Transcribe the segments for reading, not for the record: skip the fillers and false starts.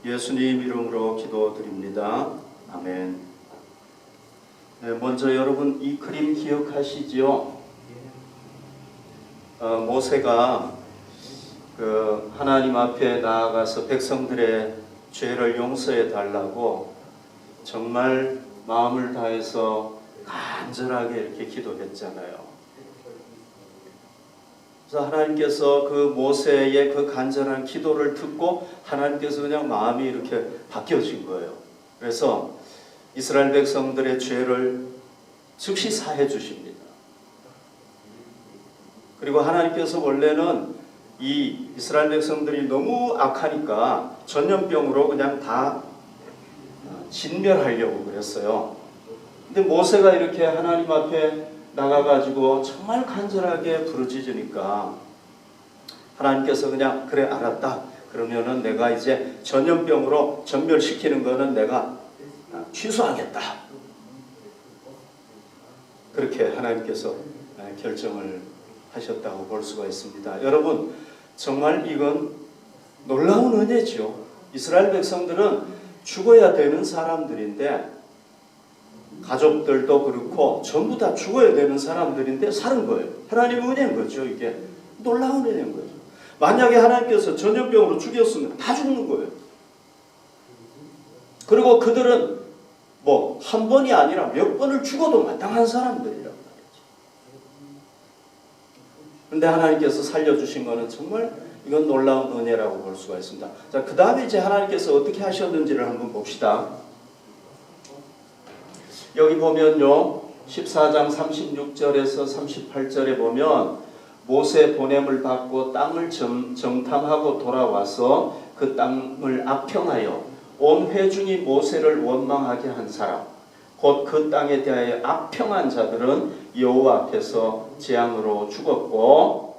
예수님 이름으로 기도드립니다. 아멘. 네, 먼저 여러분 이 그림 기억하시죠? 모세가 하나님 앞에 나아가서 백성들의 죄를 용서해 달라고 정말 마음을 다해서 간절하게 이렇게 기도했잖아요. 그래서 하나님께서 그 모세의 그 간절한 기도를 듣고 하나님께서 그냥 마음이 이렇게 바뀌어진 거예요. 그래서 이스라엘 백성들의 죄를 즉시 사해 주십니다. 그리고 하나님께서 원래는 이 이스라엘 백성들이 너무 악하니까 전염병으로 그냥 다 진멸하려고 그랬어요. 근데 모세가 이렇게 하나님 앞에 나가가지고 정말 간절하게 부르짖으니까 하나님께서 그냥 그래 알았다. 그러면은 내가 이제 전염병으로 전멸시키는 거는 내가 취소하겠다. 그렇게 하나님께서 결정을 하셨다고 볼 수가 있습니다. 여러분 정말 이건 놀라운 은혜죠. 이스라엘 백성들은 죽어야 되는 사람들인데 가족들도 그렇고 전부 다 죽어야 되는 사람들인데 사는 거예요. 하나님의 은혜인 거죠. 이게 놀라운 은혜인 거죠. 만약에 하나님께서 전염병으로 죽였으면 다 죽는 거예요. 그리고 그들은 뭐 한 번이 아니라 몇 번을 죽어도 마땅한 사람들이란 말이죠. 그런데 하나님께서 살려주신 거는 정말 이건 놀라운 은혜라고 볼 수가 있습니다. 자, 그 다음에 이제 하나님께서 어떻게 하셨는지를 한번 봅시다. 여기 보면요 14장 36절에서 38절에 보면 모세 보냄을 받고 땅을 정탐하고 돌아와서 그 땅을 악평하여 온 회중이 모세를 원망하게 한 사람 곧 그 땅에 대하여 악평한 자들은 여호와 앞에서 재앙으로 죽었고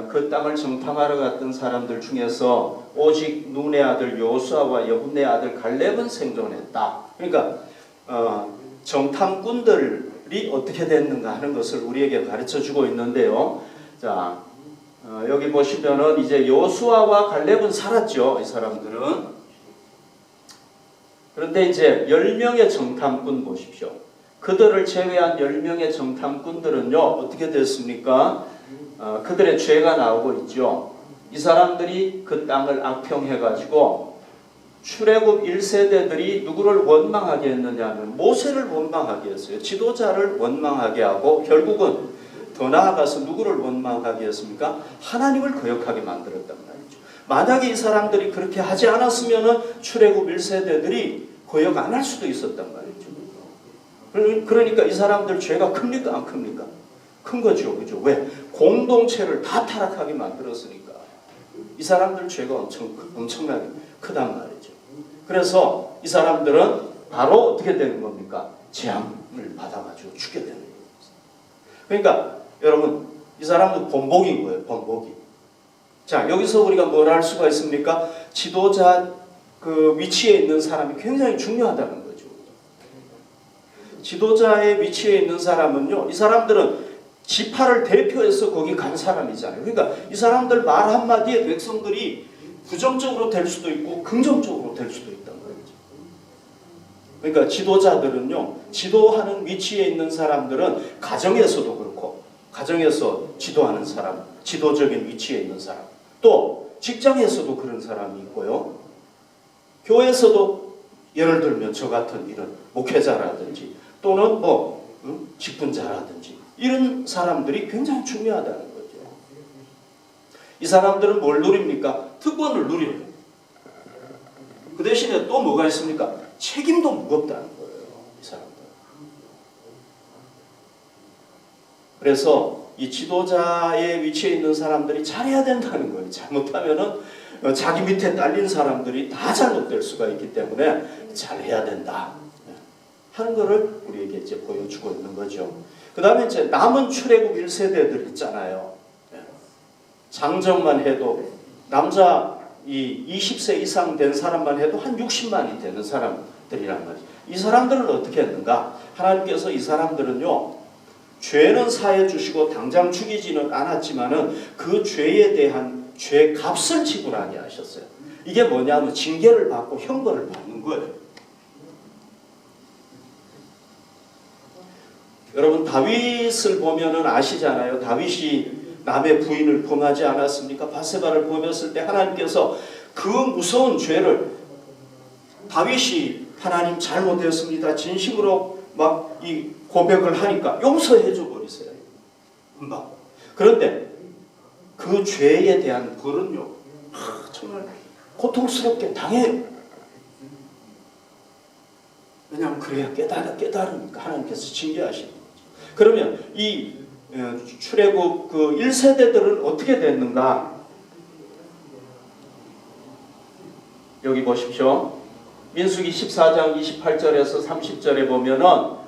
그 땅을 정탐하러 갔던 사람들 중에서 오직 눈의 아들 여호수아와 여분의 아들 갈렙은 생존했다. 그러니까 정탐꾼들이 어떻게 됐는가 하는 것을 우리에게 가르쳐주고 있는데요. 자, 여기 보시면은 이제 여호수아와 갈렙은 살았죠. 이 사람들은. 그런데 이제 10명의 정탐꾼 보십시오. 그들을 제외한 10명의 정탐꾼들은요. 어떻게 됐습니까? 그들의 죄가 나오고 있죠. 이 사람들이 그 땅을 악평해가지고 출애굽 1세대들이 누구를 원망하게 했느냐 하면 모세를 원망하게 했어요. 지도자를 원망하게 하고 결국은 더 나아가서 누구를 원망하게 했습니까? 하나님을 거역하게 만들었단 말이죠. 만약에 이 사람들이 그렇게 하지 않았으면 출애굽 1세대들이 거역 안 할 수도 있었단 말이죠. 그러니까 이 사람들 죄가 큽니까? 안 큽니까? 큰 거죠. 그죠? 왜? 공동체를 다 타락하게 만들었으니까. 이 사람들 죄가 엄청나게 크단 말이죠. 그래서 이 사람들은 바로 어떻게 되는 겁니까? 재앙을 받아가지고 죽게 되는 거예요. 그러니까 여러분 이 사람들 본복인 거예요. 본복이. 자 여기서 우리가 뭘 할 수가 있습니까? 지도자 그 위치에 있는 사람이 굉장히 중요하다는 거죠. 지도자의 위치에 있는 사람은요. 이 사람들은 지파를 대표해서 거기 간 사람이잖아요. 그러니까 이 사람들 말 한마디에 백성들이 부정적으로 될 수도 있고 긍정적으로 될 수도 있단 말이죠. 그러니까 지도자들은요. 지도하는 위치에 있는 사람들은 가정에서도 그렇고 가정에서 지도하는 사람, 지도적인 위치에 있는 사람 또 직장에서도 그런 사람이 있고요. 교회에서도 예를 들면 저 같은 이런 목회자라든지 또는 직분자라든지 이런 사람들이 굉장히 중요하다는 거죠. 이 사람들은 뭘 누립니까? 특권을 누려요. 그 대신에 또 뭐가 있습니까? 책임도 무겁다는 거예요. 이 사람들. 그래서 이 지도자의 위치에 있는 사람들이 잘해야 된다는 거예요. 잘못하면은 자기 밑에 딸린 사람들이 다 잘못될 수가 있기 때문에 잘해야 된다 하는 것을 우리에게 이제 보여주고 있는 거죠. 그 다음에 이제 남은 출애굽 1세대들 있잖아요. 장정만 해도 남자 이 20세 이상 된 사람만 해도 한 60만이 되는 사람들이란 말이죠. 이 사람들은 어떻게 했는가? 하나님께서 이 사람들은요. 죄는 사해 주시고 당장 죽이지는 않았지만은 그 죄에 대한 죄 값을 지불하게 하셨어요. 이게 뭐냐면 징계를 받고 형벌을 받는 거예요. 여러분 다윗을 보면은 아시잖아요. 다윗이 남의 부인을 범하지 않았습니까? 바세바를 범했을 때 하나님께서 그 무서운 죄를 다윗이 하나님 잘못했습니다. 진심으로 막 이 고백을 하니까 용서해 줘 버리세요. 금방. 그런데 그 죄에 대한 벌은요. 정말 고통스럽게 당해요. 왜냐하면 그래야 깨달으니까 하나님께서 징계하시는 거죠. 그러면 이 출애굽 그 1세대들은 어떻게 됐는가? 여기 보십시오. 민수기 14장 28절에서 30절에 보면은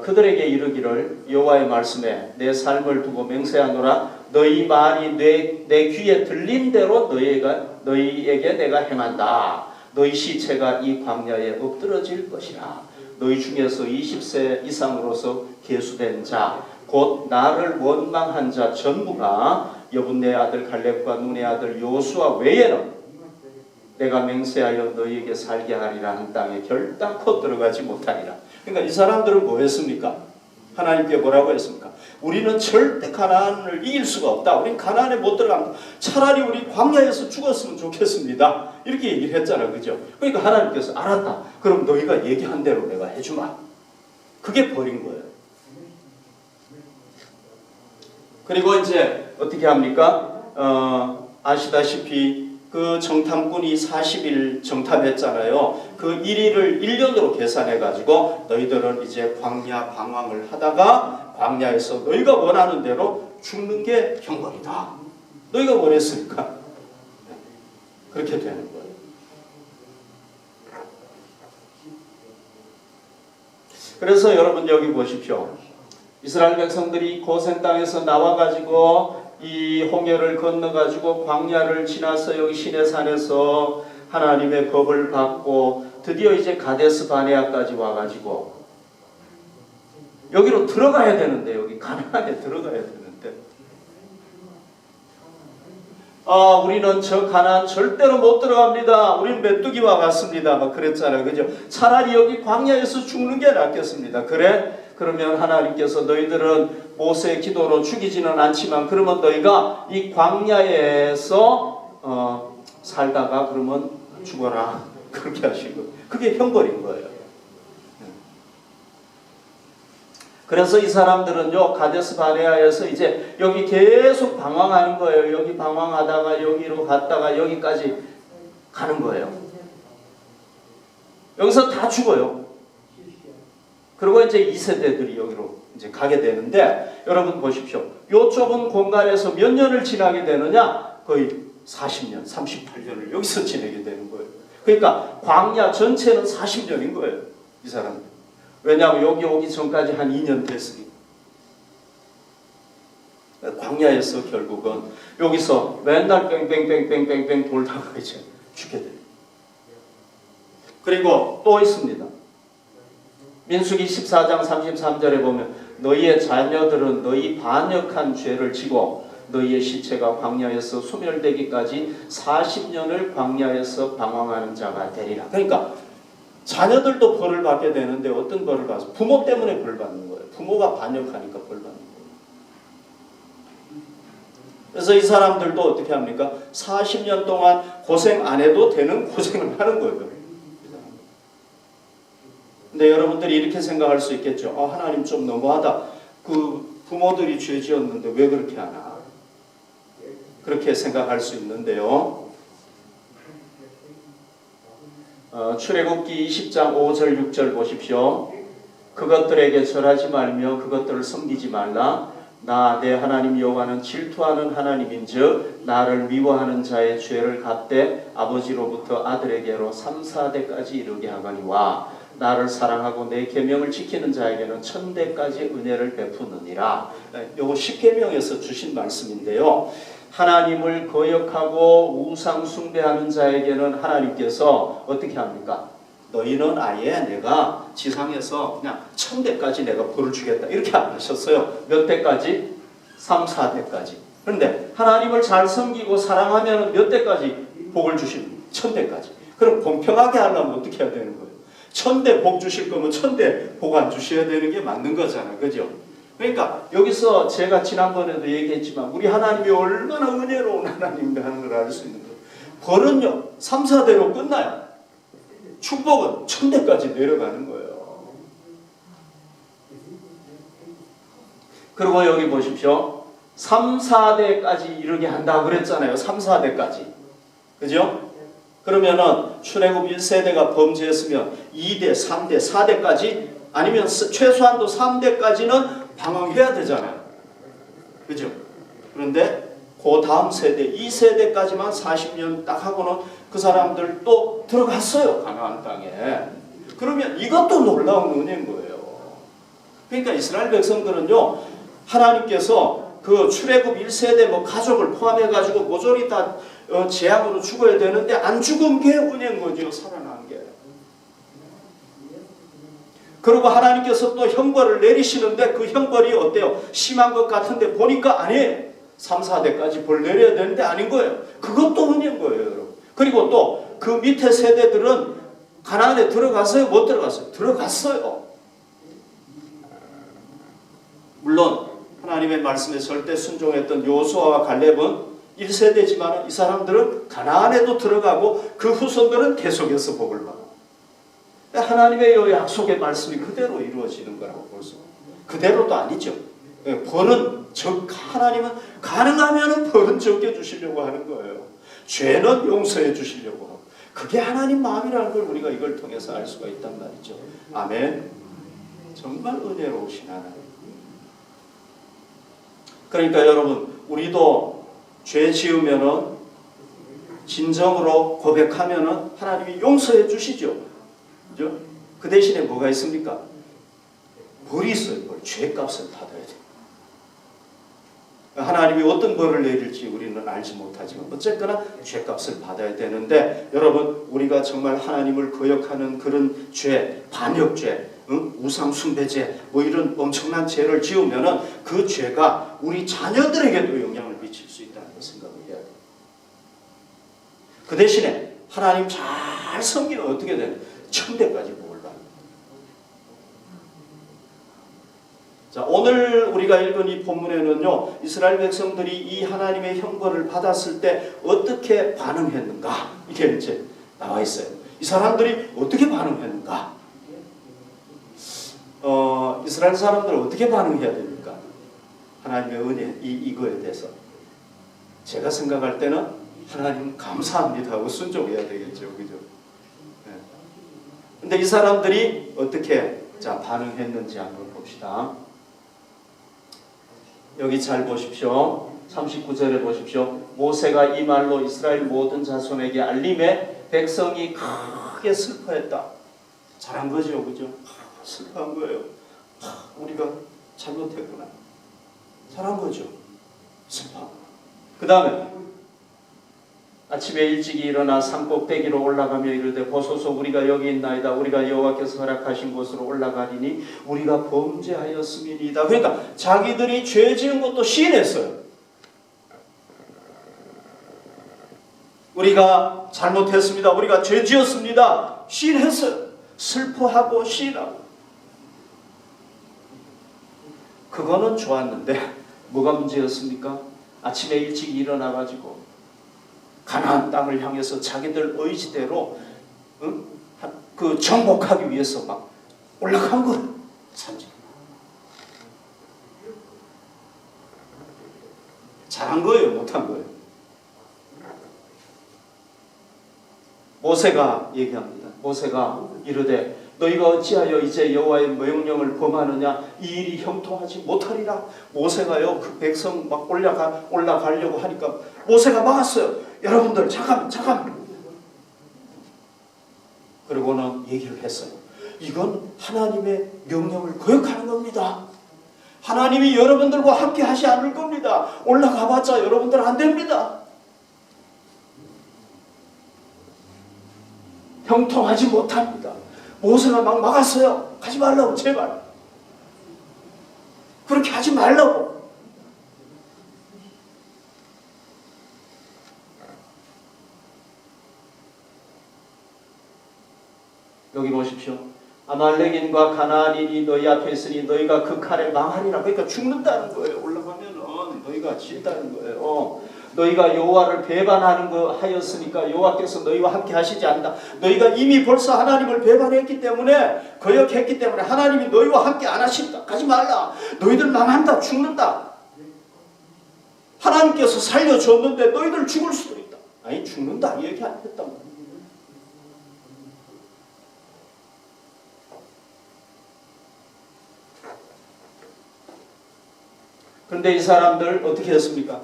그들에게 이르기를 여호와의 말씀에 내 삶을 두고 맹세하노라. 너희 말이 내 귀에 들린 대로 너희에게 내가 행한다. 너희 시체가 이 광야에 엎드러질 것이라. 너희 중에서 20세 이상으로서 계수된 자 곧 나를 원망한 자 전부가 여분네 아들 갈렙과 눈의 아들 여호수아 외에는 내가 맹세하여 너희에게 살게 하리라 한 땅에 결단코 들어가지 못하리라. 그러니까 이 사람들은 뭐 했습니까? 하나님께 뭐라고 했습니까? 우리는 절대 가나안을 이길 수가 없다. 우리는 가나안에 못 들어갑니다. 차라리 우리 광야에서 죽었으면 좋겠습니다. 이렇게 얘기를 했잖아요. 그죠? 그러니까 하나님께서 알았다. 그럼 너희가 얘기한 대로 내가 해주마. 그게 벌인 거예요. 그리고 이제 어떻게 합니까? 아시다시피 그 정탐꾼이 40일 정탐했잖아요. 그 1일을 1년으로 계산해가지고 너희들은 이제 광야 방황을 하다가 광야에서 너희가 원하는 대로 죽는 게 형벌이다. 너희가 원했으니까 그렇게 되는 거예요. 그래서 여러분 여기 보십시오. 이스라엘 백성들이 고센 땅에서 나와가지고 이 홍해를 건너가지고 광야를 지나서 여기 시내산에서 하나님의 법을 받고 드디어 이제 가데스 바네아까지 와가지고 여기로 들어가야 되는데 여기 가나안에 들어가야 되는데 우리는 저 가나안 절대로 못 들어갑니다. 우리는 메뚜기와 같습니다. 막 그랬잖아요. 그죠? 차라리 여기 광야에서 죽는 게 낫겠습니다. 그래? 그러면 하나님께서 너희들은 모세의 기도로 죽이지는 않지만 그러면 너희가 이 광야에서 살다가 그러면 죽어라. 그렇게 하시고 그게 형벌인 거예요. 그래서 이 사람들은요 가데스 바네아에서 이제 여기 계속 방황하는 거예요. 여기 방황하다가 여기로 갔다가 여기까지 가는 거예요. 여기서 다 죽어요. 그리고 이제 2세대들이 여기로 이제 가게 되는데 여러분 보십시오. 요 좁은 공간에서 몇 년을 지나게 되느냐? 거의 40년, 38년을 여기서 지내게 되는 거예요. 그러니까 광야 전체는 40년인 거예요. 이 사람들. 왜냐하면 여기 오기 전까지 한 2년 됐으니까. 광야에서 결국은 여기서 맨날 뺑뺑뺑뺑뺑뺑 돌다가 이제 죽게 돼요. 그리고 또 있습니다. 민수기 14장 33절에 보면 너희의 자녀들은 너희 반역한 죄를 지고 너희의 시체가 광야에서 소멸되기까지 40년을 광야에서 방황하는 자가 되리라. 그러니까 자녀들도 벌을 받게 되는데 어떤 벌을 받아서 부모 때문에 벌 받는 거예요. 부모가 반역하니까 벌 받는 거예요. 그래서 이 사람들도 어떻게 합니까? 40년 동안 고생 안 해도 되는 고생을 하는 거예요. 근데 여러분들이 이렇게 생각할 수 있겠죠. 하나님 좀 너무하다. 그 부모들이 죄 지었는데 왜 그렇게 하나? 그렇게 생각할 수 있는데요. 출애굽기 20장 5절 6절 보십시오. 그것들에게 절하지 말며 그것들을 섬기지 말라. 나 내 하나님 여호와는 질투하는 하나님인즉 나를 미워하는 자의 죄를 갚되 아버지로부터 아들에게로 3, 4대까지 이르게 하거니와 나를 사랑하고 내 계명을 지키는 자에게는 1000대까지 은혜를 베푸느니라. 요거 10계명에서 주신 말씀인데요. 하나님을 거역하고 우상 숭배하는 자에게는 하나님께서 어떻게 합니까? 너희는 아예 내가 지상에서 그냥 1000대까지 내가 벌을 주겠다. 이렇게 안 하셨어요. 몇 대까지? 3, 4대까지. 그런데 하나님을 잘 섬기고 사랑하면 몇 대까지 복을 주십니까? 천대까지. 그럼 공평하게 하려면 어떻게 해야 되는 거예요? 천대 복 주실 거면 천대 복 안 주셔야 되는 게 맞는 거잖아요. 그죠? 그러니까 여기서 제가 지난번에도 얘기했지만 우리 하나님이 얼마나 은혜로운 하나님이라는 걸 알 수 있는 거예요. 벌은요 3, 4대로 끝나요. 축복은 천대까지 내려가는 거예요. 그리고 여기 보십시오. 3, 4대까지 이르게 한다고 그랬잖아요. 3, 4대까지. 그죠? 그러면은 출애굽 1세대가 범죄했으면 2대, 3대, 4대까지 아니면 최소한도 3대까지는 방황해야 되잖아요. 그죠? 그런데 그 다음 세대, 2세대까지만 40년 딱 하고는 그 사람들 또 들어갔어요. 가나안 땅에. 그러면 이것도 놀라운 은혜인 거예요. 그러니까 이스라엘 백성들은요. 하나님께서 그 출애굽 1세대 뭐 가족을 포함해가지고 모조리 다 재앙으로 죽어야 되는데 안 죽은 게 은혜인 거죠. 살아난 게. 그리고 하나님께서 또 형벌을 내리시는데 그 형벌이 어때요? 심한 것 같은데 보니까 아니에요. 3, 4대까지 벌 내려야 되는데 아닌 거예요. 그것도 은혜인 거예요. 여러분. 그리고 또 그 밑에 세대들은 가나안에 들어갔어요? 못 들어갔어요? 들어갔어요. 물론 하나님의 말씀에 절대 순종했던 요수아와 갈렙은 1세대지만 이 사람들은 가나안에도 들어가고 그 후손들은 계속해서 복을 받고 하나님의 이 약속의 말씀이 그대로 이루어지는 거라고 볼 수 있어요. 그대로도 아니죠. 벌은 하나님은 가능하면 벌은 적게 주시려고 하는 거예요. 죄는 용서해 주시려고 하고 그게 하나님 마음이라는 걸 우리가 이걸 통해서 알 수가 있단 말이죠. 아멘. 정말 은혜로우신 하나님. 그러니까 여러분 우리도 죄 지으면은 진정으로 고백하면은 하나님이 용서해 주시죠. 그죠? 그 대신에 뭐가 있습니까? 벌이 있어요. 벌. 죄값을 받아야 돼요. 하나님이 어떤 벌을 내릴지 우리는 알지 못하지만 어쨌거나 죄값을 받아야 되는데 여러분 우리가 정말 하나님을 거역하는 그런 죄, 반역죄, 우상숭배죄 뭐 이런 엄청난 죄를 지으면은 그 죄가 우리 자녀들에게도 영향을 미칠 수 있다는 걸 생각을 해야 돼요. 그 대신에 하나님 잘 섬기면 어떻게 되는? 천대까지 복을 받는. 자, 오늘 우리가 읽은 이 본문에는요, 이스라엘 백성들이 이 하나님의 형벌을 받았을 때 어떻게 반응했는가? 이게 이제 나와 있어요. 이 사람들이 어떻게 반응했는가? 이스라엘 사람들 어떻게 반응해야 됩니까? 하나님의 은혜, 이거에 대해서. 제가 생각할 때는 하나님 감사합니다 하고 순종해야 되겠죠. 그죠? 네. 근데 이 사람들이 어떻게 반응했는지 한번 봅시다. 여기 잘 보십시오. 39절에 보십시오. 모세가 이 말로 이스라엘 모든 자손에게 알림해 백성이 크게 슬퍼했다. 잘한 거죠. 그죠? 슬퍼한 거예요. 우리가 잘못했구나. 잘한 거죠. 슬퍼. 그 다음에 아침에 일찍 일어나 산꼭대기로 올라가며 이르되 보소서 우리가 여기 있나이다. 우리가 여호와께서 허락하신 곳으로 올라가리니 우리가 범죄하였음이니이다. 그러니까 자기들이 죄 지은 것도 시인했어요. 우리가 잘못했습니다. 우리가 죄 지었습니다. 시인했어요. 슬퍼하고 시인하고. 그거는 좋았는데 뭐가 문제였습니까? 아침에 일찍 일어나가지고 가나안 땅을 향해서 자기들 의지대로 그 정복하기 위해서 막 올라간 거예요. 산지. 잘한 거예요? 못한 거예요? 모세가 얘기합니다. 모세가 이르되 너희가 어찌하여 이제 여호와의 명령을 범하느냐? 이 일이 형통하지 못하리라. 모세가요 그 백성 막 올라가려고 하니까 모세가 막았어요. 여러분들 잠깐. 그리고는 얘기를 했어요. 이건 하나님의 명령을 거역하는 겁니다. 하나님이 여러분들과 함께 하지 않을 겁니다. 올라가봤자 여러분들 안 됩니다. 형통하지 못합니다. 모세가 막 막았어요. 하지 말라고 제발. 그렇게 하지 말라고. 여기 보십시오. 아말렉인과 가나안인이 너희 앞에 있으니 너희가 그 칼에 망하리라. 그러니까 죽는다는 거예요. 올라가면은 너희가 진다는 거예요. 너희가 여호와를 배반하는 거 하였으니까 여호와께서 너희와 함께 하시지 않는다. 너희가 이미 벌써 하나님을 배반했기 때문에, 거역했기 때문에 하나님이 너희와 함께 안 하신다. 가지 말라. 너희들 망한다. 죽는다. 하나님께서 살려줬는데 너희들 죽을 수도 있다. 아니 죽는다 이 얘기 안 했단 말이에요. 그런데 이 사람들 어떻게 했습니까?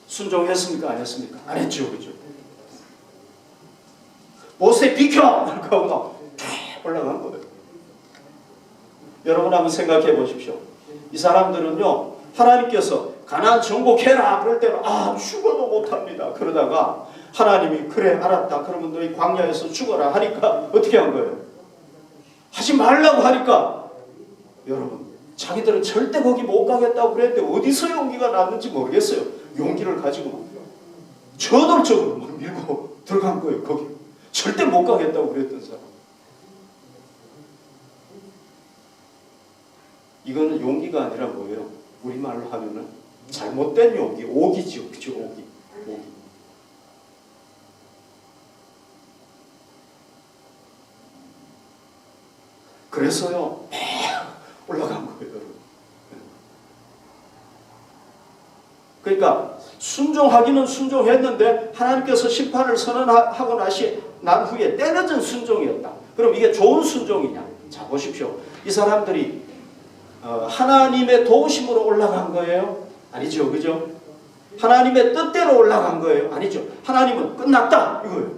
순종했습니까? 안 했습니까? 안 했죠. 그죠? 모세 비켜! 이렇게 하고 막 올라간 거예요. 여러분 한번 생각해 보십시오. 이 사람들은요, 하나님께서 가나안 정복해라 그럴 때는 죽어도 못합니다. 그러다가 하나님이 그래 알았다. 그러면 너희 광야에서 죽어라 하니까 어떻게 한 거예요? 하지 말라고 하니까 여러분 자기들은 절대 거기 못 가겠다고 그랬는데 어디서 용기가 났는지 모르겠어요. 용기를 가지고 저돌적으로 막 밀고 들어간 거예요. 거기 절대 못 가겠다고 그랬던 사람. 이거는 용기가 아니라 뭐예요? 우리말로 하면은 잘못된 용기, 오기죠. 그죠? 오기. 그래서요, 올라간 거예요, 여러분. 그러니까 순종하기는 순종했는데 하나님께서 심판을 선언하고 난 후에 때늦은 순종이었다. 그럼 이게 좋은 순종이냐? 자, 보십시오. 이 사람들이 하나님의 도우심으로 올라간 거예요? 아니죠. 그죠? 하나님의 뜻대로 올라간 거예요? 아니죠. 하나님은 끝났다 이거예요.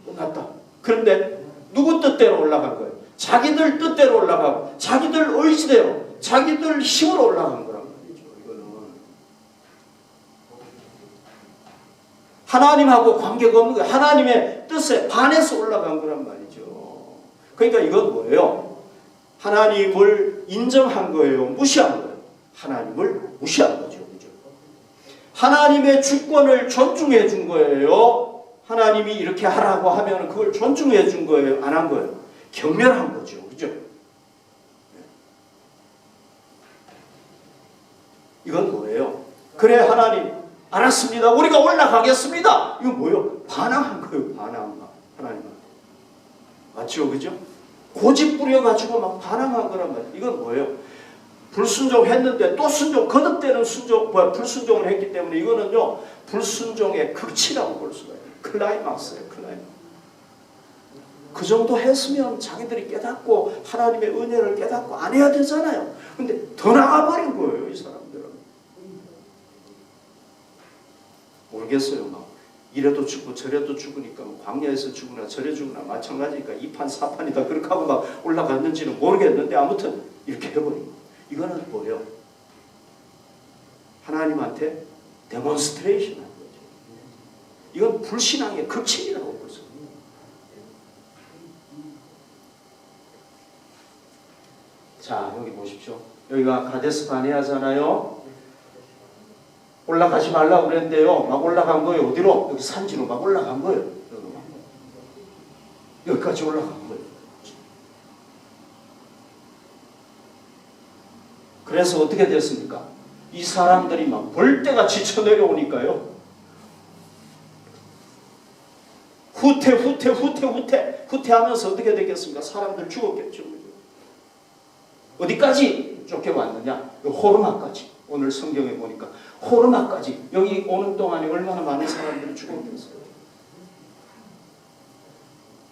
끝났다. 그런데 누구 뜻대로 올라간 거예요? 자기들 뜻대로 올라가고 자기들 의지대로 자기들 힘으로 올라간 거란 말이죠. 이거는 하나님하고 관계가 없는 거예요. 하나님의 뜻에 반해서 올라간 거란 말이죠. 그러니까 이건 뭐예요? 하나님을 인정한 거예요? 무시한 거예요? 하나님을 무시한 거죠. 그죠? 하나님의 주권을 존중해 준 거예요? 하나님이 이렇게 하라고 하면 그걸 존중해 준 거예요? 안 한 거예요? 경멸한 거죠. 그죠? 이건 뭐예요? 그래 하나님 알았습니다. 우리가 올라가겠습니다. 이건 뭐예요? 반항한 거예요. 반항. 하나님한테. 맞죠? 그죠? 고집 부려가지고 막 반항한 거란 말이에요. 이건 뭐예요? 불순종했는데 또 순종, 거듭되는 불순종을 했기 때문에 이거는요, 불순종의 극치라고 볼 수가 있어요. 클라이막스예요. 클라이막스. 그 정도 했으면 자기들이 깨닫고 하나님의 은혜를 깨닫고 안 해야 되잖아요. 근데 더 나가버린 거예요. 이 사람들은. 모르겠어요. 막 이래도 죽고 저래도 죽으니까 광야에서 죽으나 저래 죽으나 마찬가지니까 2판 4판이다 그렇게 하고 막 올라갔는지는 모르겠는데 아무튼 이렇게 해버린 거예요. 이거는 뭐예요? 하나님한테 데몬스트레이션 한 거죠. 이건 불신앙의 극치이라고 볼 수 있어요. 자, 여기 보십시오. 여기가 가데스 바네아잖아요. 올라가지 말라고 그랬는데요. 막 올라간 거예요. 어디로? 여기 산지로 막 올라간 거예요. 여기까지 올라간 거예요. 그래서 어떻게 됐습니까? 이 사람들이 막 벌떼가 지쳐 내려오니까요. 후퇴하면서 어떻게 되겠습니까? 사람들 죽었겠죠. 어디까지 쫓겨왔느냐? 호르마까지. 오늘 성경에 보니까 호르마까지. 여기 오는 동안에 얼마나 많은 사람들이 죽었겠어요.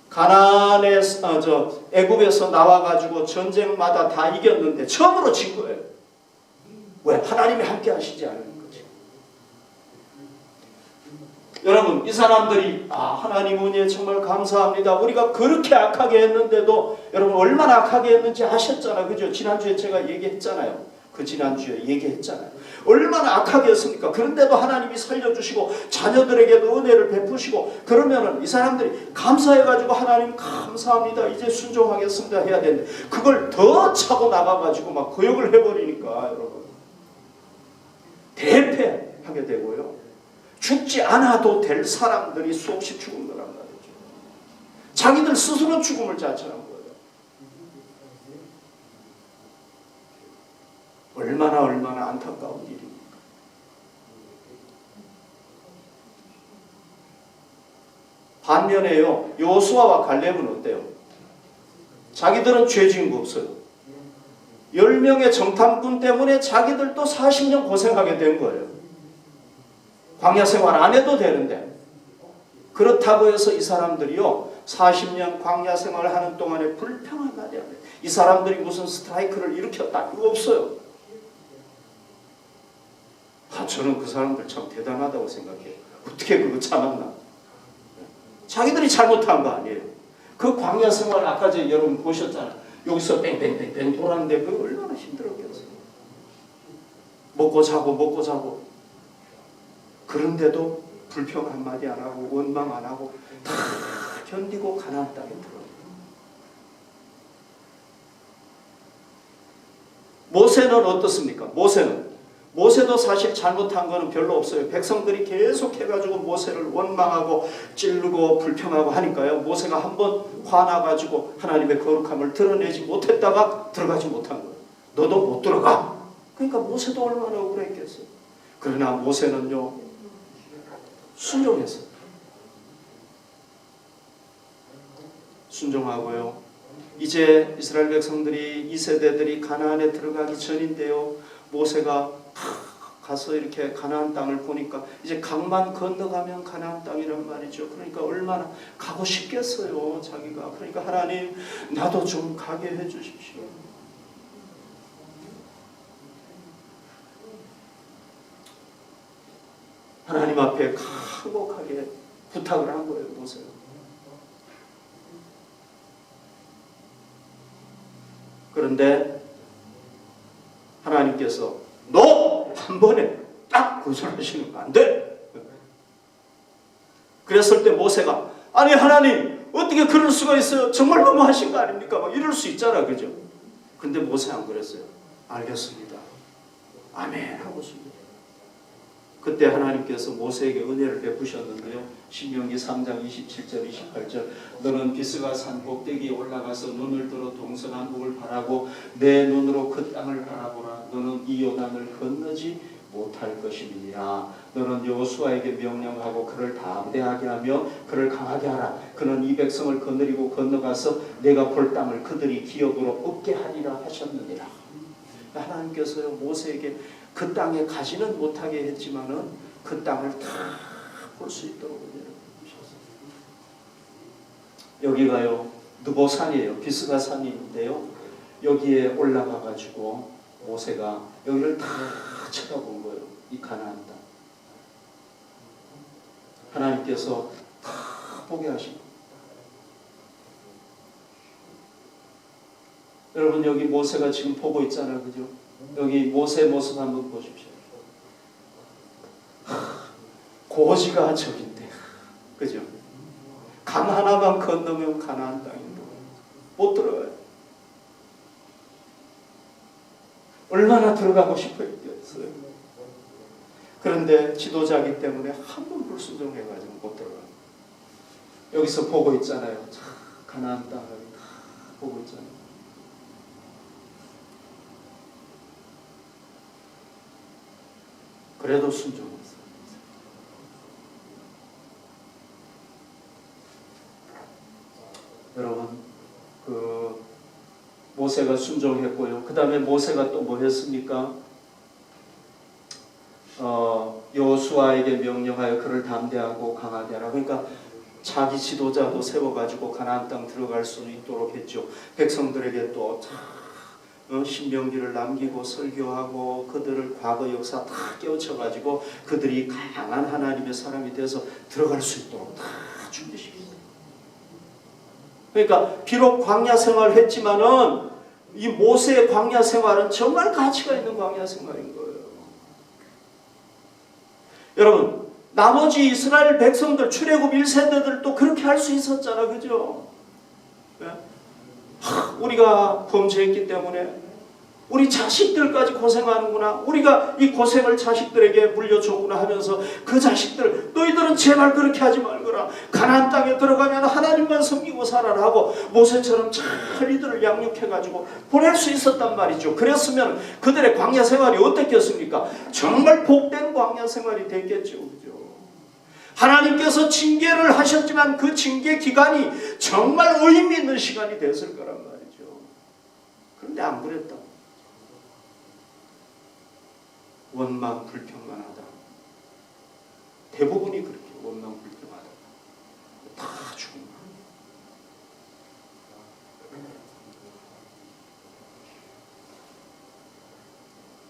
가나안에 애굽에서 나와가지고 전쟁마다 다 이겼는데 처음으로 진 거예요. 왜? 하나님이 함께 하시지 않은 거지. 여러분 이 사람들이 하나님 은혜 정말 감사합니다. 우리가 그렇게 악하게 했는데도 여러분 얼마나 악하게 했는지 아셨잖아요. 그죠? 지난주에 제가 얘기했잖아요. 지난주에 얘기했잖아요. 얼마나 악하게 했습니까? 그런데도 하나님이 살려주시고 자녀들에게도 은혜를 베푸시고 그러면은 이 사람들이 감사해가지고 하나님 감사합니다. 이제 순종하겠습니다 해야 되는데 그걸 더 차고 나가가지고 막 거역을 해버리니까 여러분 대패하게 되고요. 죽지 않아도 될 사람들이 수없이 죽은 거란 말이죠. 자기들 스스로 죽음을 자처한 거예요. 얼마나 안타까운 일입니까? 반면에요, 여호수아와 갈렙은 어때요? 자기들은 죄 지은 거 없어요. 10명의 정탐꾼 때문에 자기들도 40년 고생하게 된 거예요. 광야 생활 안 해도 되는데. 그렇다고 해서 이 사람들이요, 40년 광야 생활을 하는 동안에 불평한 말이 아니에요. 이 사람들이 무슨 스트라이크를 일으켰다, 이거 없어요. 저는 그 사람들 참 대단하다고 생각해요. 어떻게 그거 참았나? 자기들이 잘못한 거 아니에요. 그 광야 생활 아까 여러분 보셨잖아요. 여기서 뺑뺑뺑뺑 돌았는데 그거 얼마나 힘들었겠어요. 먹고 자고 그런데도 불평 한마디 안 하고 원망 안 하고 다 견디고 가나안 땅에 들어요. 모세는 어떻습니까? 모세도 사실 잘못한 거는 별로 없어요. 백성들이 계속 해가지고 모세를 원망하고 찌르고 불평하고 하니까요. 모세가 한번 화나가지고 하나님의 거룩함을 드러내지 못했다가 들어가지 못한 거예요. 너도 못 들어가. 그러니까 모세도 얼마나 억울했겠어요. 그러나 모세는요, 순종했어요. 순종하고요. 이제 이스라엘 백성들이 2세대들이 가나안에 들어가기 전인데요. 모세가 가서 이렇게 가나안 땅을 보니까 이제 강만 건너가면 가나안 땅이란 말이죠. 그러니까 얼마나 가고 싶겠어요, 자기가. 그러니까 하나님, 나도 좀 가게 해 주십시오. 하나님 앞에 간곡하게 부탁을 한 거예요, 모세가. 그런데 하나님께서 너 한 번에 딱 거절하시는 거 안 돼. 그랬을 때 모세가 아니 하나님 어떻게 그럴 수가 있어요? 정말 너무하신 거 아닙니까? 막 이럴 수 있잖아, 그죠? 근데 모세 안 그랬어요. 알겠습니다. 아멘 하고 있습니다. 그때 하나님께서 모세에게 은혜를 베푸셨는데요. 신명기 3장 27절 28절 너는 비스가 산 꼭대기에 올라가서 눈을 들어 동서남북을 바라고 내 눈으로 그 땅을 바라보라. 너는 이 요단을 건너지 못할 것임이니라. 너는 여호수아에게 명령하고 그를 담대하게 하며 그를 강하게 하라. 그는 이 백성을 거느리고 건너가서 내가 볼 땅을 그들이 기업으로 얻게 하리라 하셨느니라. 하나님께서요, 모세에게 그 땅에 가지는 못하게 했지만은 그 땅을 다 볼 수 있도록 은혜를 주셨어요. 여기가요, 느보산이에요. 비스가 산인데요. 여기에 올라가 가지고 모세가 여기를 다 쳐다본 거예요. 이 가나안 땅. 하나님께서 다 보게 하신 거예요. 여러분 여기 모세가 지금 보고 있잖아요, 그죠? 여기 모세 모습 한번 보십시오. 고지가 저긴데, 그죠? 강 하나만 건너면 가나안 땅인데 못 들어가요. 얼마나 들어가고 싶었겠어요. 그런데 지도자이기 때문에 한 번 불순종해가지고 못 들어가요. 여기서 보고 있잖아요. 가나안 땅을 다 보고 있잖아요. 그래도 순종했어요. 여러분, 그 모세가 순종했고요. 그 다음에 모세가 또 뭐 했습니까? 여호수아에게 명령하여 그를 담대하고 강하게 하라. 그러니까 자기 지도자도 세워가지고 가나안 땅 들어갈 수 있도록 했죠. 백성들에게 또 신명기를 남기고 설교하고 그들을 과거 역사 다 깨우쳐가지고 그들이 강한 하나님의 사람이 돼서 들어갈 수 있도록 다 준비시켰어요. 그러니까 비록 광야 생활을 했지만은 이 모세의 광야 생활은 정말 가치가 있는 광야 생활인 거예요. 여러분, 나머지 이스라엘 백성들, 출애굽 1세대들도 그렇게 할 수 있었잖아, 그죠? 우리가 범죄했기 때문에 우리 자식들까지 고생하는구나. 우리가 이 고생을 자식들에게 물려줬구나 하면서 그 자식들 너희들은 제발 그렇게 하지 말거라. 가나안 땅에 들어가면 하나님만 섬기고 살아라 하고 모세처럼 잘 이들을 양육해가지고 보낼 수 있었단 말이죠. 그랬으면 그들의 광야 생활이 어땠겠습니까? 정말 복된 광야 생활이 됐겠죠. 그죠? 하나님께서 징계를 하셨지만 그 징계 기간이 정말 의미 있는 시간이 됐을 거란 말이죠. 그런데 안 그랬다. 원망 불평만하다. 대부분이 그렇게 원망 불평하다. 다 죽은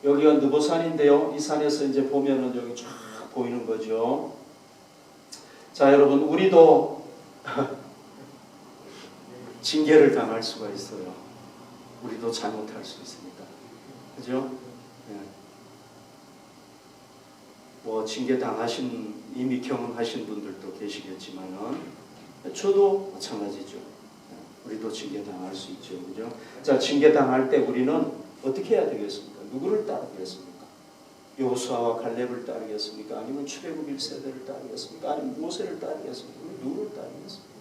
거예요. 여기가 느보산인데요. 이 산에서 이제 보면은 여기 쫙 보이는 거죠. 자, 여러분, 우리도 징계를 당할 수가 있어요. 우리도 잘못할 수 있습니다. 그죠? 네. 뭐 징계 당하신 이미 경험하신 분들도 계시겠지만은 저도 마찬가지죠. 우리도 징계 당할 수 있죠, 그죠? 자, 징계 당할 때 우리는 어떻게 해야 되겠습니까? 누구를 따르겠습니까? 여호수아와 갈렙을 따르겠습니까? 아니면 출애굽 1세대를 따르겠습니까? 아니면 모세를 따르겠습니까? 누구를 따르겠습니까?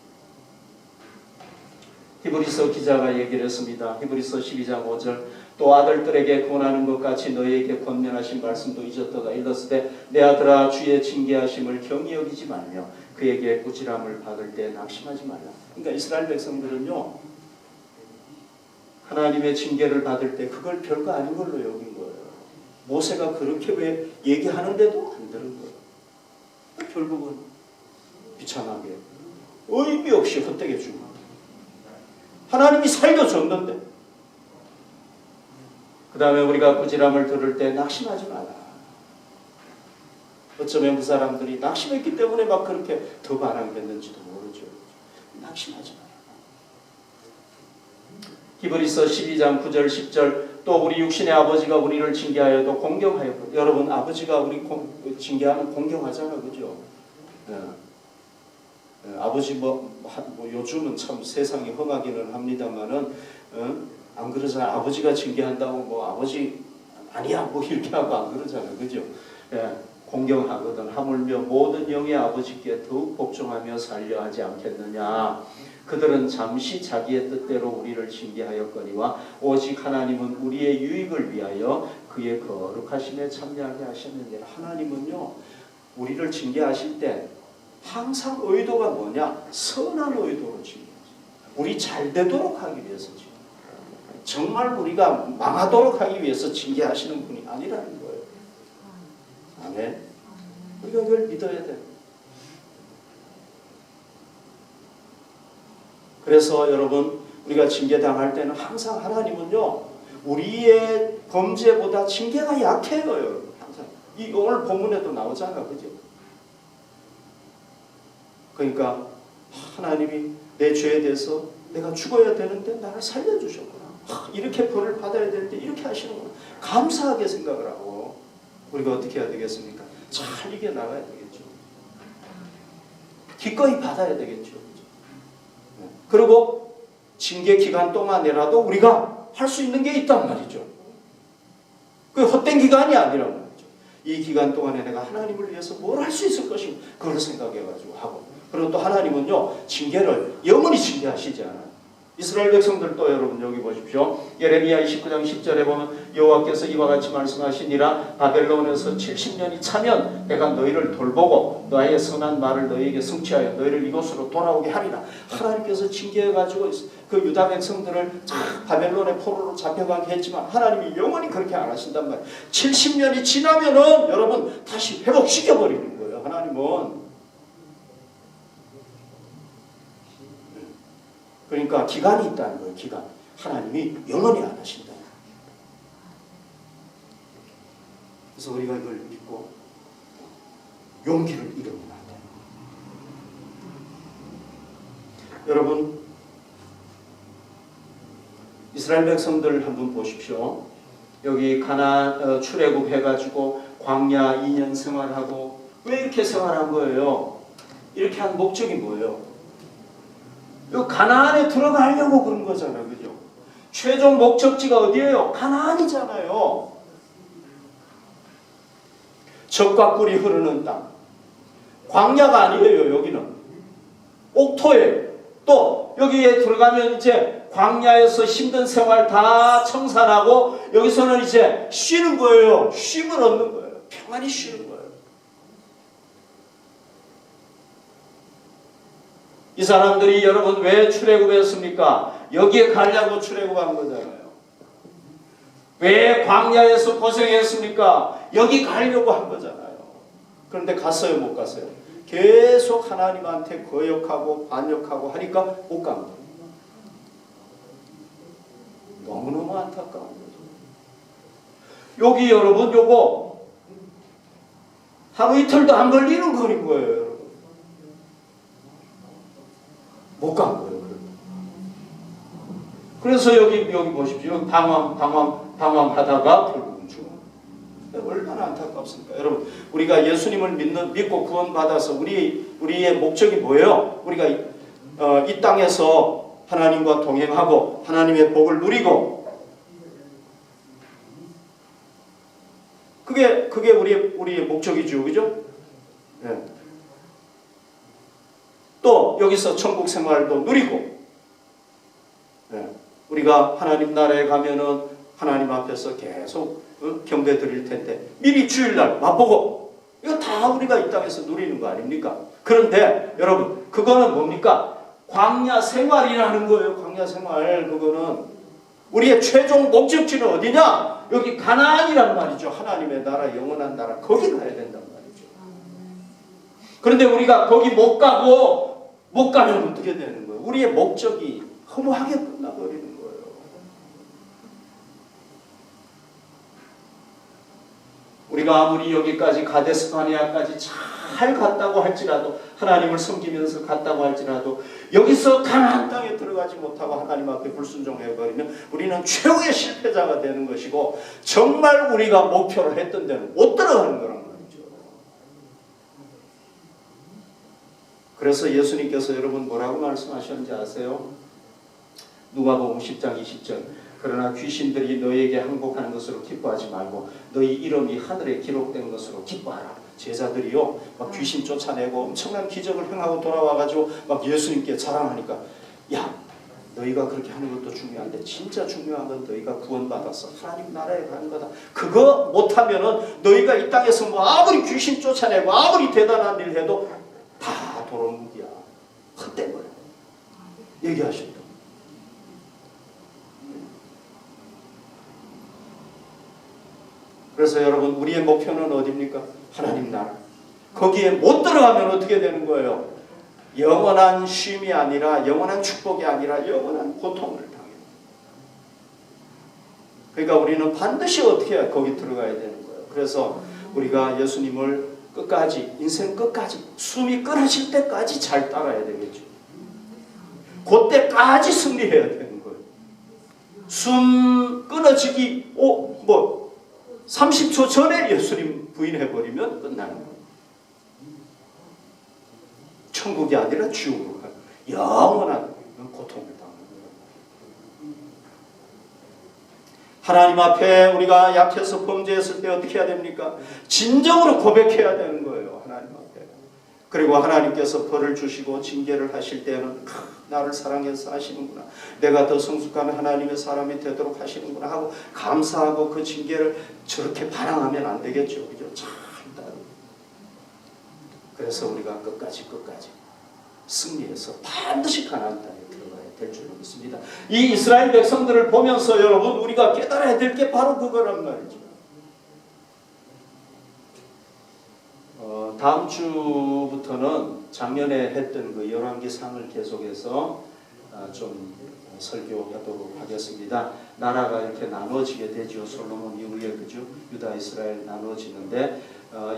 히브리서 기자가 얘기를 했습니다. 히브리서 12장 5절 또 아들들에게 권하는 것 같이 너희에게 권면하신 말씀도 잊었다가 일렀을 내 아들아 주의 징계하심을 경히 여기지 말며 그에게 꾸지람을 받을 때 낙심하지 말라. 그러니까 이스라엘 백성들은요 하나님의 징계를 받을 때 그걸 별거 아닌 걸로 여긴 거예요. 모세가 그렇게 왜 얘기하는데도 안 들은 거예요. 결국은 비참하게 의미 없이 헛되게 죽은 거예요. 하나님이 살려줬는데 그 다음에 우리가 꾸지람을 들을 때 낙심하지 마라. 어쩌면 그 사람들이 낙심했기 때문에 막 그렇게 더 반항됐는지도 모르죠. 낙심하지 마라. 히브리서 12장 9절 10절 또 우리 육신의 아버지가 우리를 징계하여도 공경하여. 여러분 아버지가 우리 징계하면 공경하잖아요. 그죠? 아버지 뭐 요즘은 참 세상이 험하기는 합니다만은 안 그러잖아요. 아버지가 징계한다고 뭐 아버지 아니야 뭐 이렇게 하고 안 그러잖아요. 그죠? 공경하거든. 하물며 모든 영의 아버지께 더욱 복종하며 살려 하지 않겠느냐. 그들은 잠시 자기의 뜻대로 우리를 징계하였거니와 오직 하나님은 우리의 유익을 위하여 그의 거룩하심에 참여하게 하셨느니라. 하나님은요 우리를 징계하실 때 항상 의도가 뭐냐? 선한 의도로 징계하죠. 우리 잘 되도록 하기 위해서 징계하죠. 정말 우리가 망하도록 하기 위해서 징계하시는 분이 아니라는 거예요. 아멘. 우리가 그걸 믿어야 돼요. 그래서 여러분 우리가 징계당할 때는 항상 하나님은요 우리의 범죄보다 징계가 약해요. 여러분 항상 이 오늘 본문에도 나오잖아. 그죠? 그러니까 하나님이 내 죄에 대해서 내가 죽어야 되는데 나를 살려주셨구나. 이렇게 벌을 받아야 되는데 이렇게 하시는구나. 감사하게 생각을 하고 우리가 어떻게 해야 되겠습니까? 잘 이겨나가야 되겠죠. 기꺼이 받아야 되겠죠. 그리고 징계 기간 동안이라도 우리가 할 수 있는 게 있단 말이죠. 그 헛된 기간이 아니란 말이죠. 이 기간 동안에 내가 하나님을 위해서 뭘 할 수 있을 것인가 그걸 생각해가지고 하고 그리고 또 하나님은요 징계를 영원히 징계하시지 않아요. 이스라엘 백성들도 여러분 여기 보십시오. 예레미야 29장 10절에 보면 여호와께서 이와 같이 말씀하시니라 바벨론에서 70년이 차면 내가 너희를 돌보고 너의 선한 말을 너희에게 성취하여 너희를 이곳으로 돌아오게 하리라. 하나님께서 징계해가지고 그 유다 백성들을 바벨론의 포로로 잡혀가게 했지만 하나님이 영원히 그렇게 안 하신단 말이에요. 70년이 지나면은 여러분 다시 회복시켜버리는 거예요. 하나님은. 그러니까 기간이 있다는 거예요. 기간. 하나님이 영원히 안 하신다. 그래서 우리가 이걸 믿고 용기를 잃으면 안 돼요. 여러분 이스라엘 백성들 한번 보십시오. 여기 가나안 출애굽 해가지고 광야 2년 생활하고 왜 이렇게 생활한 거예요? 이렇게 한 목적이 뭐예요? 가나안에 들어가려고 그런 거잖아요. 그죠? 최종 목적지가 어디예요? 가나안이잖아요. 젖과 꿀이 흐르는 땅. 광야가 아니에요. 여기는 옥토예요. 또 여기에 들어가면 이제 광야에서 힘든 생활 다 청산하고 여기서는 이제 쉬는 거예요. 쉼을 얻는 거예요. 평안히 쉬는 거예요. 이 사람들이 여러분 왜 출애굽했습니까? 여기에 가려고 출애굽한 거잖아요. 왜 광야에서 고생했습니까? 여기 가려고 한 거잖아요. 그런데 갔어요, 못 갔어요? 계속 하나님한테 거역하고 반역하고 하니까 못 간 거예요. 너무너무 안타까운 거죠. 여기 여러분 요거 하루 이틀도 안 걸리는 거리인 거예요, 여러분. 못 간 거예요. 그래서 여기 보십시오. 방황하다가 결국은 죽어. 얼마나 안타깝습니까? 여러분, 우리가 예수님을 믿고 구원받아서 우리의 목적이 뭐예요? 우리가 이 땅에서 하나님과 동행하고 하나님의 복을 누리고 그게 우리의 목적이죠. 그죠? 네. 또 여기서 천국 생활도 누리고 네. 우리가 하나님 나라에 가면은 하나님 앞에서 계속 경배 드릴 텐데 미리 주일날 맛보고 이거 다 우리가 이 땅에서 누리는 거 아닙니까? 그런데 여러분 그거는 뭡니까? 광야 생활이라는 거예요. 광야 생활. 그거는 우리의 최종 목적지는 어디냐? 여기 가나안이란 말이죠. 하나님의 나라, 영원한 나라. 거기 가야 된단 말이죠. 그런데 우리가 거기 못 가면 어떻게 되는 거예요? 우리의 목적이 허무하게 끝나버리는 거예요. 우리가 아무리 여기까지 가데스바네아까지 잘 갔다고 할지라도 하나님을 섬기면서 갔다고 할지라도 여기서 가나안 땅에 들어가지 못하고 하나님 앞에 불순종해버리면 우리는 최후의 실패자가 되는 것이고 정말 우리가 목표를 했던 데는 못 들어가는 거란 말이죠. 그래서 예수님께서 여러분 뭐라고 말씀하셨는지 아세요? 누가복음 10장 20절 그러나 귀신들이 너에게 항복하는 것으로 기뻐하지 말고 너희 이름이 하늘에 기록된 것으로 기뻐하라. 제자들이요 막 귀신 쫓아내고 엄청난 기적을 행하고 돌아와가지고 막 예수님께 자랑하니까 야 너희가 그렇게 하는 것도 중요한데 진짜 중요한 건 너희가 구원받아서 하나님 나라에 가는 거다. 그거 못하면은 너희가 이 땅에서 뭐 아무리 귀신 쫓아내고 아무리 대단한 일 해도 다 도루묵이야. 헛된 거야. 얘기하셨다. 그래서 여러분 우리의 목표는 어디입니까? 하나님 나라. 거기에 못 들어가면 어떻게 되는 거예요? 영원한 쉼이 아니라 영원한 축복이 아니라 영원한 고통을 당해요. 그러니까 우리는 반드시 어떻게 해야 거기 들어가야 되는 거예요. 그래서 우리가 예수님을 끝까지 인생 끝까지 숨이 끊어질 때까지 잘 따라야 되겠죠. 그때까지 승리해야 되는 거예요. 숨 끊어지기 30초 전에 예수님 부인해버리면 끝나는 거예요. 천국이 아니라 지옥으로 가요. 영원한 고통을 당하는 거예요. 하나님 앞에 우리가 약해서 범죄했을 때 어떻게 해야 됩니까? 진정으로 고백해야 되는 거예요. 하나님 앞에. 그리고 하나님께서 벌을 주시고 징계를 하실 때는 나를 사랑해서 하시는구나. 내가 더 성숙한 하나님의 사람이 되도록 하시는구나 하고 감사하고 그 징계를 저렇게 반항하면 안 되겠죠. 그죠? 참 따르고. 그래서 우리가 끝까지 승리해서 반드시 가나안 땅에 들어가야 될 줄로 믿습니다. 이 이스라엘 백성들을 보면서 여러분 우리가 깨달아야 될 게 바로 그거란 말이죠. 다음 주부터는 작년에 했던 그 열왕기상을 계속해서 좀 설교하도록 하겠습니다. 나라가 이렇게 나눠지게 되죠. 솔로몬 이후에 그죠? 유다 이스라엘 나눠지는데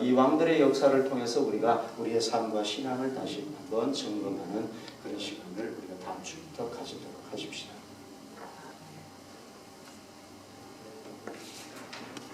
이 왕들의 역사를 통해서 우리가 우리의 삶과 신앙을 다시 한번 점검하는 그런 시간을 우리가 다음 주부터 가지도록 하십시다.